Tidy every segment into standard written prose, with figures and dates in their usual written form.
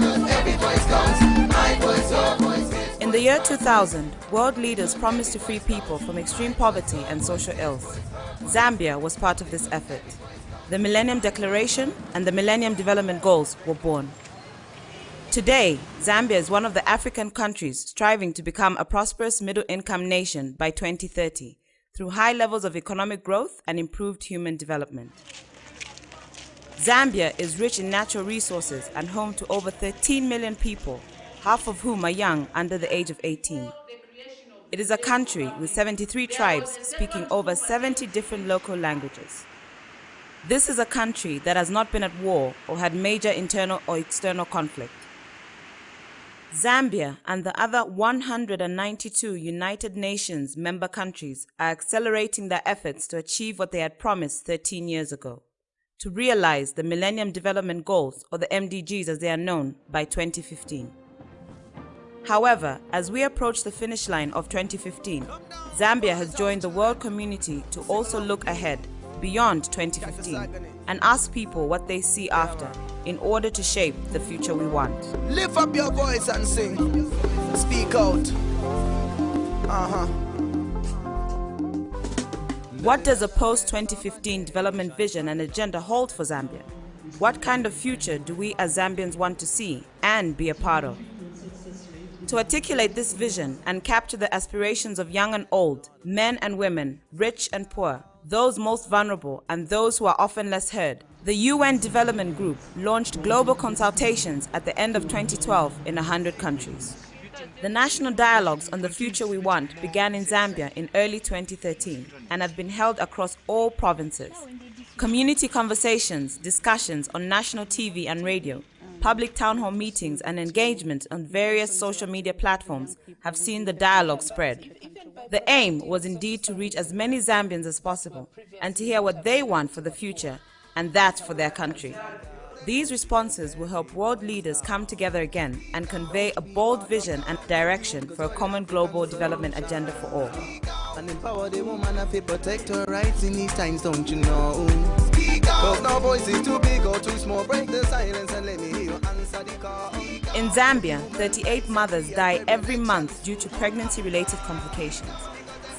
every voice counts. My voice, your voice. In the year 2000, world leaders promised to free people from extreme poverty and social ills. Zambia was part of this effort. The Millennium Declaration and the Millennium Development Goals were born. Today, Zambia is one of the African countries striving to become a prosperous middle-income nation by 2030 through high levels of economic growth and improved human development. Zambia is rich in natural resources and home to over 13 million people, half of whom are young under the age of 18. It is a country with 73 tribes speaking over 70 different local languages. This is a country that has not been at war or had major internal or external conflict. Zambia and the other 192 United Nations member countries are accelerating their efforts to achieve what they had promised 13 years ago, to realize the Millennium Development Goals, or the MDGs as they are known, by 2015. However, as we approach the finish line of 2015, Zambia has joined the world community to also look ahead, beyond 2015, and ask people what they see after in order to shape the future we want. Lift up your voice and sing. Speak out. What does a post-2015 development vision and agenda hold for Zambia? What kind of future do we as Zambians want to see and be a part of? To articulate this vision and capture the aspirations of young and old, men and women, rich and poor, those most vulnerable and those who are often less heard, the UN Development Group launched global consultations at the end of 2012 in 100 countries. The national dialogues on the future we want began in Zambia in early 2013 and have been held across all provinces. Community conversations, discussions on national TV and radio, public town hall meetings and engagement on various social media platforms have seen the dialogue spread. The aim was indeed to reach as many Zambians as possible and to hear what they want for the future, and that for their country. These responses will help world leaders come together again and convey a bold vision and direction for a common global development agenda for all. And empower the woman if you protect her rights in these times, don't you know? Cause no voice is too big or too small. Break the silence and let me hear you answer the call. In Zambia, 38 mothers die every month due to pregnancy-related complications.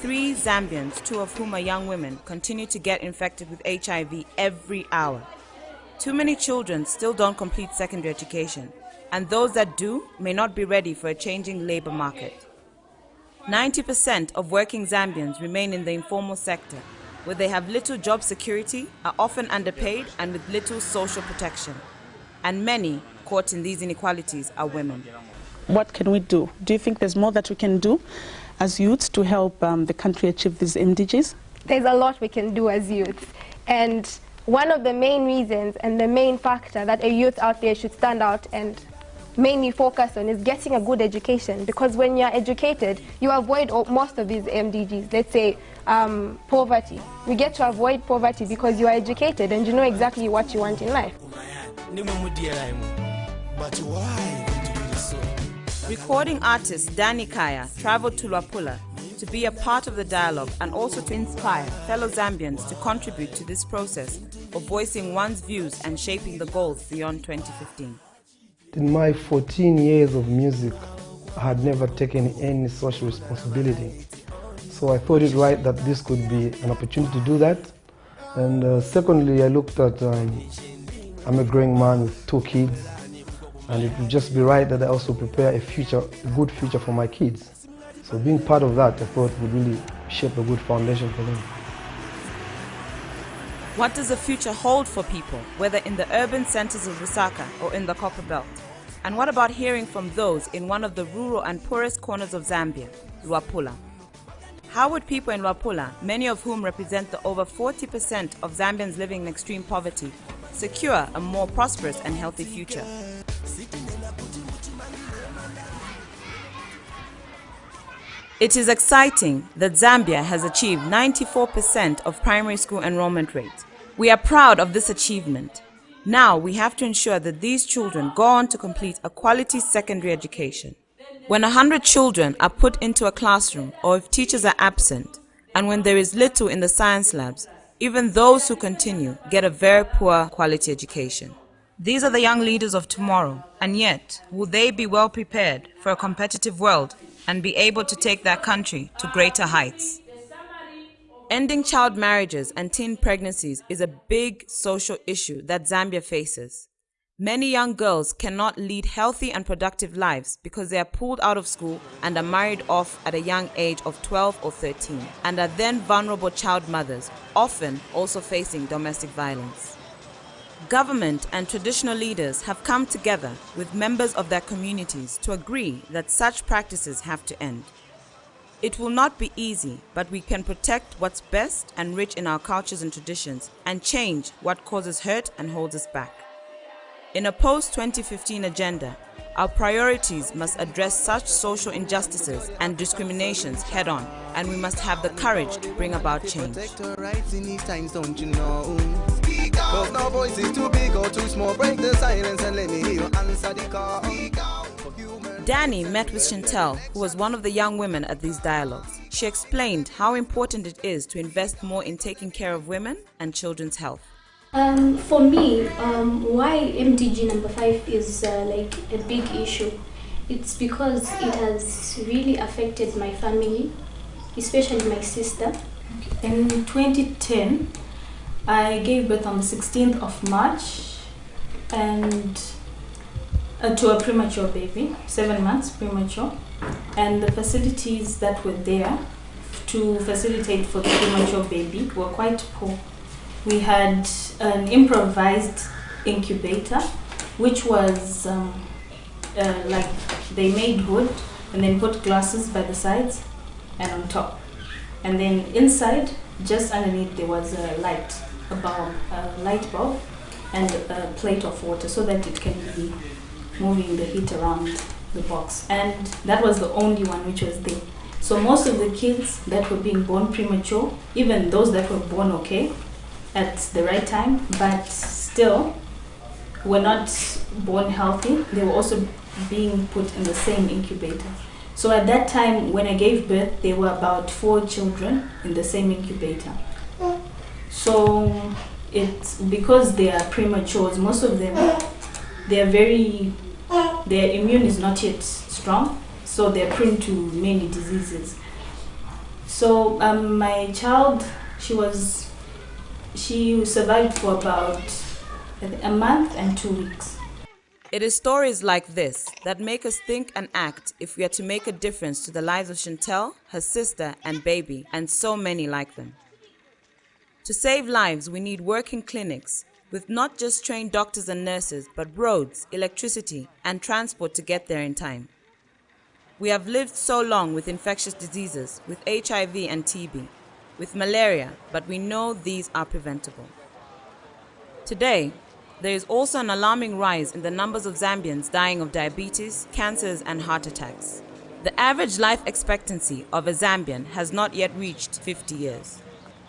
3 Zambians, 2 of whom are young women, continue to get infected with HIV every hour. Too many children still don't complete secondary education, and those that do may not be ready for a changing labor market. 90% of working Zambians remain in the informal sector, where they have little job security, are often underpaid and with little social protection. And many caught in these inequalities are women. What can we do? Do you think there's more that we can do as youths to help the country achieve these MDGs? There's a lot we can do as youths. And one of the main reasons and the main factor that a youth out there should stand out and mainly focus on is getting a good education, because when you're educated, you avoid most of these MDGs. Let's say poverty. You get to avoid poverty because you are educated and you know exactly what you want in life. But why would you do this so? Recording artist Danny Kaya traveled to Luapula to be a part of the dialogue and also to inspire fellow Zambians to contribute to this process of voicing one's views and shaping the goals beyond 2015. In my 14 years of music, I had never taken any social responsibility. So I thought it right that this could be an opportunity to do that. And secondly, I looked at, I'm a growing man with 2 kids, and it would just be right that I also prepare a good future for my kids. So being part of that, I thought would really shape a good foundation for them. What does the future hold for people, whether in the urban centers of Lusaka or in the Copper Belt? And what about hearing from those in one of the rural and poorest corners of Zambia, Luapula? How would people in Luapula, many of whom represent the over 40% of Zambians living in extreme poverty, secure a more prosperous and healthy future? It is exciting that Zambia has achieved 94% of primary school enrollment rate. We are proud of this achievement. Now we have to ensure that these children go on to complete a quality secondary education. When 100 children are put into a classroom, or if teachers are absent, and when there is little in the science labs, even those who continue get a very poor quality education. These are the young leaders of tomorrow, and yet, will they be well prepared for a competitive world and be able to take their country to greater heights? Ending child marriages and teen pregnancies is a big social issue that Zambia faces. Many young girls cannot lead healthy and productive lives because they are pulled out of school and are married off at a young age of 12 or 13, and are then vulnerable child mothers, often also facing domestic violence. Government and traditional leaders have come together with members of their communities to agree that such practices have to end. It will not be easy, but we can protect what's best and rich in our cultures and traditions and change what causes hurt and holds us back. In a post-2015 agenda, our priorities must address such social injustices and discriminations head-on, and we must have the courage to bring about change. Protect our rights in these times, don't you know? Cause no voice is too big or too small. Break the silence and let me hear you answer the call. Danny met with Chantel, who was one of the young women at these dialogues. She explained how important it is to invest more in taking care of women and children's health. For me, why MDG number 5 is like a big issue, it's because it has really affected my family, especially my sister. In 2010, I gave birth on the 16th of March and to a premature baby, 7 months premature, and the facilities that were there to facilitate for the premature baby were quite poor. We had an improvised incubator, which was like they made wood and then put glasses by the sides and on top. And then inside, just underneath, there was a light bulb and a plate of water so that it can be moving the heat around the box. And that was the only one which was there. So most of the kids that were being born premature, even those that were born okay, at the right time, but still were not born healthy. They were also being put in the same incubator. So at that time, when I gave birth, there were about 4 children in the same incubator. So it's because they are prematures, most of them, their immune is not yet strong, so they're prone to many diseases. So my child, she survived for about a month and 2 weeks. It is stories like this that make us think and act if we are to make a difference to the lives of Chantel, her sister and baby, and so many like them. To save lives, we need working clinics with not just trained doctors and nurses, but roads, electricity, and transport to get there in time. We have lived so long with infectious diseases, with HIV and TB, with malaria, but we know these are preventable. Today, there is also an alarming rise in the numbers of Zambians dying of diabetes, cancers, and heart attacks. The average life expectancy of a Zambian has not yet reached 50 years.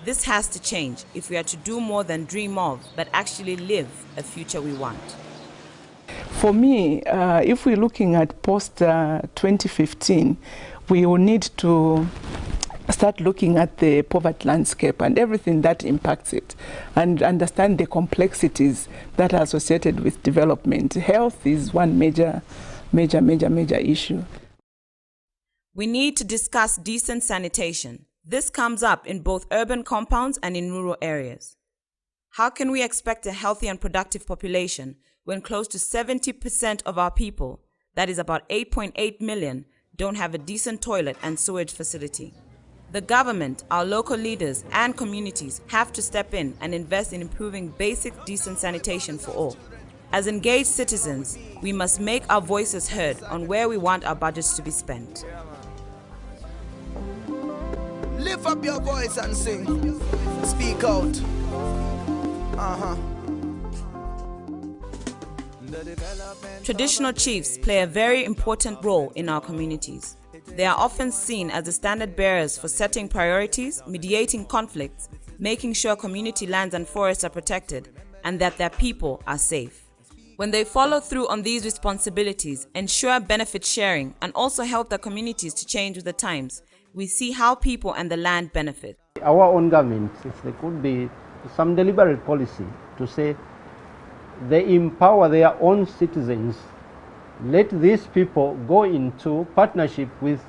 This has to change if we are to do more than dream of, but actually live a future we want. For me, if we're looking at post-2015, we will need to start looking at the poverty landscape and everything that impacts it, and understand the complexities that are associated with development. Health is one major issue. We need to discuss decent sanitation. This comes up in both urban compounds and in rural areas. How can we expect a healthy and productive population when close to 70% of our people, that is about 8.8 million, don't have a decent toilet and sewage facility? The government, our local leaders, and communities have to step in and invest in improving basic decent sanitation for all. As engaged citizens, we must make our voices heard on where we want our budgets to be spent. Lift up your voice and sing. Speak out. Traditional chiefs play a very important role in our communities. They are often seen as the standard bearers for setting priorities, mediating conflicts, making sure community lands and forests are protected, and that their people are safe. When they follow through on these responsibilities, ensure benefit sharing, and also help the communities to change with the times, we see how people and the land benefit. Our own government, if there could be some deliberate policy to say they empower their own citizens. Let these people go into partnership with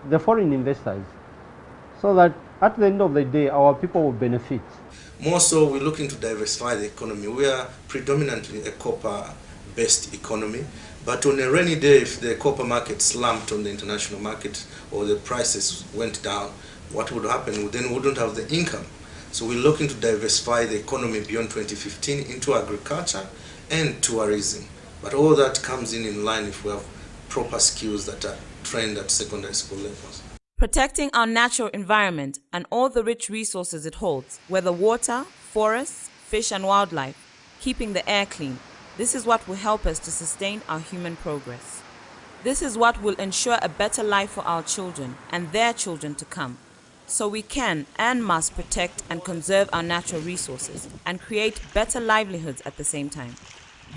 the foreign investors so that at the end of the day, our people will benefit. More so, we're looking to diversify the economy. We are predominantly a copper-based economy, but on a rainy day, if the copper market slumped on the international market or the prices went down, what would happen? Then we wouldn't have the income. So we're looking to diversify the economy beyond 2015 into agriculture and tourism. But all that comes in line if we have proper skills that are trained at secondary school levels. Protecting our natural environment and all the rich resources it holds, whether water, forests, fish and wildlife, keeping the air clean, this is what will help us to sustain our human progress. This is what will ensure a better life for our children and their children to come. So we can and must protect and conserve our natural resources and create better livelihoods at the same time.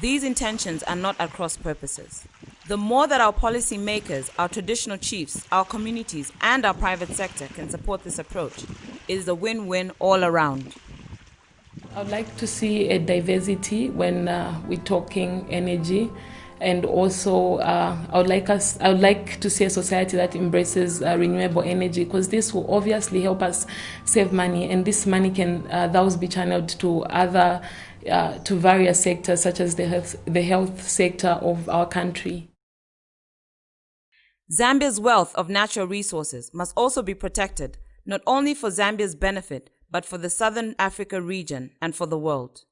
These intentions are not at cross purposes. The more that our policy makers, our traditional chiefs, our communities, and our private sector can support this approach, it is a win-win all around. I would like to see a diversity when we're talking energy, and also I would like to see a society that embraces renewable energy, because this will obviously help us save money, and this money can thus be channeled to other to various sectors such as the health sector of our country. Zambia's wealth of natural resources must also be protected, not only for Zambia's benefit, but for the Southern Africa region and for the world.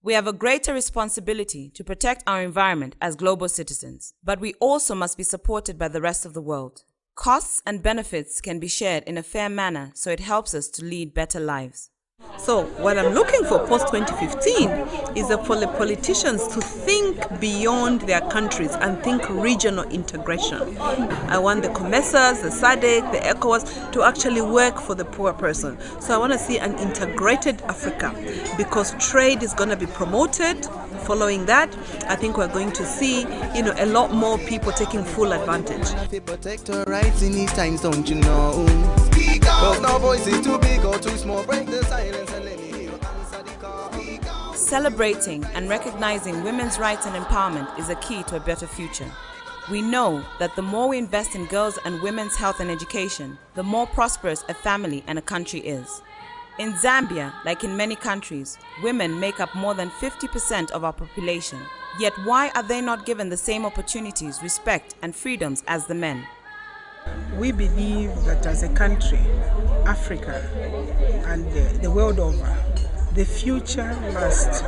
We have a greater responsibility to protect our environment as global citizens, but we also must be supported by the rest of the world. Costs and benefits can be shared in a fair manner, so it helps us to lead better lives. So what I'm looking for post-2015 is for the politicians to think beyond their countries and think regional integration. I want the COMESAs, the SADC, the ECOWAS to actually work for the poor person. So I want to see an integrated Africa, because trade is going to be promoted. Following that, I think we're going to see, a lot more people taking full advantage. Protect our rights in these times, don't you know? Cause no voice is too big or too small. Break the silence and let me hear you answer the call. Celebrating and recognizing women's rights and empowerment is a key to a better future. We know that the more we invest in girls' and women's health and education, the more prosperous a family and a country is. In Zambia, like in many countries, women make up more than 50% of our population. Yet why are they not given the same opportunities, respect, and freedoms as the men? We believe that as a country, Africa and the world over, the future must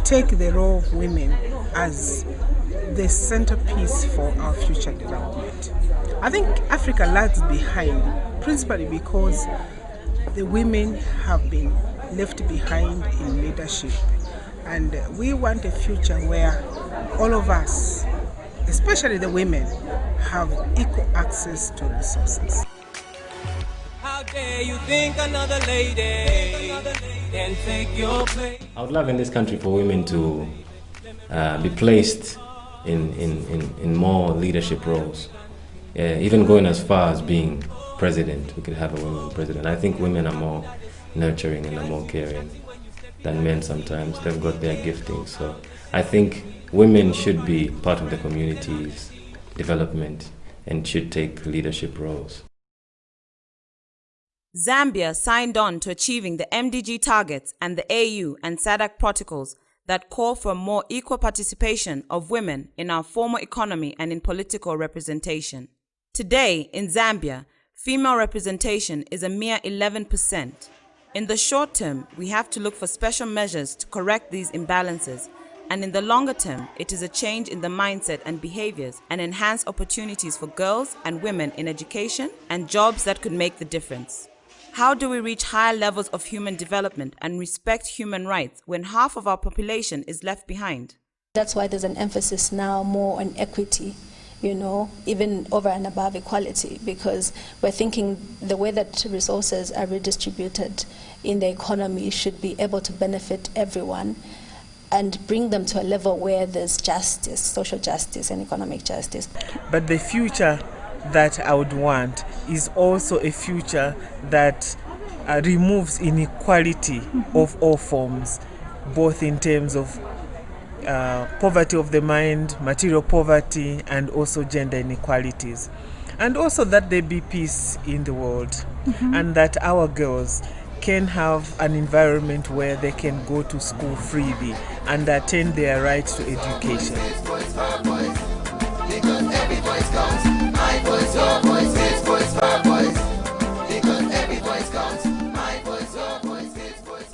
take the role of women as the centerpiece for our future development. I think Africa lags behind, principally because the women have been left behind in leadership. And we want a future where all of us, especially the women, have equal access to resources. How dare you think another lady can take your place? I would love in this country for women to be placed in more leadership roles. Even going as far as being president, we could have a woman president. I think women are more nurturing and are more caring than men sometimes. They've got their gifting. So I think women should be part of the community's development and should take leadership roles. Zambia signed on to achieving the MDG targets and the AU and SADC protocols that call for more equal participation of women in our formal economy and in political representation. Today, in Zambia, female representation is a mere 11%. In the short term, we have to look for special measures to correct these imbalances, and in the longer term, it is a change in the mindset and behaviors and enhance opportunities for girls and women in education and jobs that could make the difference. How do we reach higher levels of human development and respect human rights when half of our population is left behind? That's why there's an emphasis now more on equity, even over and above equality, because we're thinking the way that resources are redistributed in the economy should be able to benefit everyone and bring them to a level where there's justice, social justice and economic justice. But the future that I would want is also a future that removes inequality of all forms, both in terms of poverty of the mind, material poverty, and also gender inequalities. And also that there be peace in the world, and that our girls can have an environment where they can go to school freely and attain their right to education.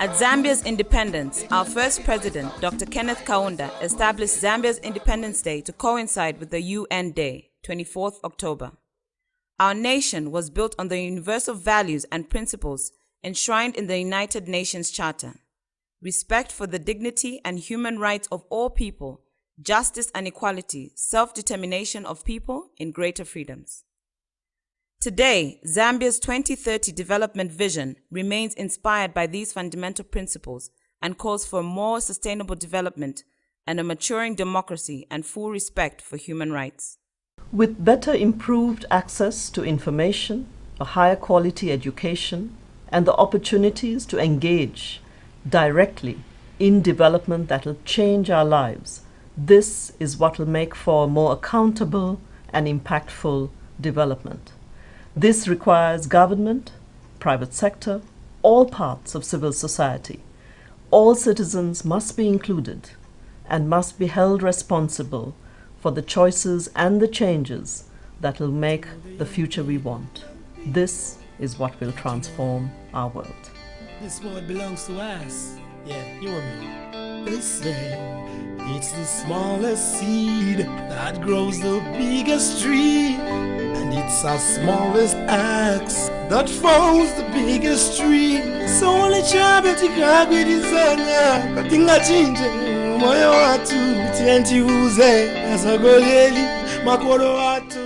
At Zambia's independence, our first president, Dr. Kenneth Kaunda, established Zambia's Independence Day to coincide with the UN Day, 24th October. Our nation was built on the universal values and principles enshrined in the United Nations Charter: respect for the dignity and human rights of all people, justice and equality, self-determination of people in greater freedoms. Today, Zambia's 2030 development vision remains inspired by these fundamental principles and calls for more sustainable development and a maturing democracy and full respect for human rights. With better improved access to information, a higher quality education, and the opportunities to engage directly in development that will change our lives, this is what will make for a more accountable and impactful development. This requires government, private sector, all parts of civil society. All citizens must be included and must be held responsible for the choices and the changes that will make the future we want. This is what will transform our world. This world belongs to us. Yeah, you and me. They say it's the smallest seed that grows the biggest tree, and it's our smallest axe that falls the biggest tree. So only chabe tikagwirizana katinga chinje moyo watu tianti uze asagoleli makoro watu.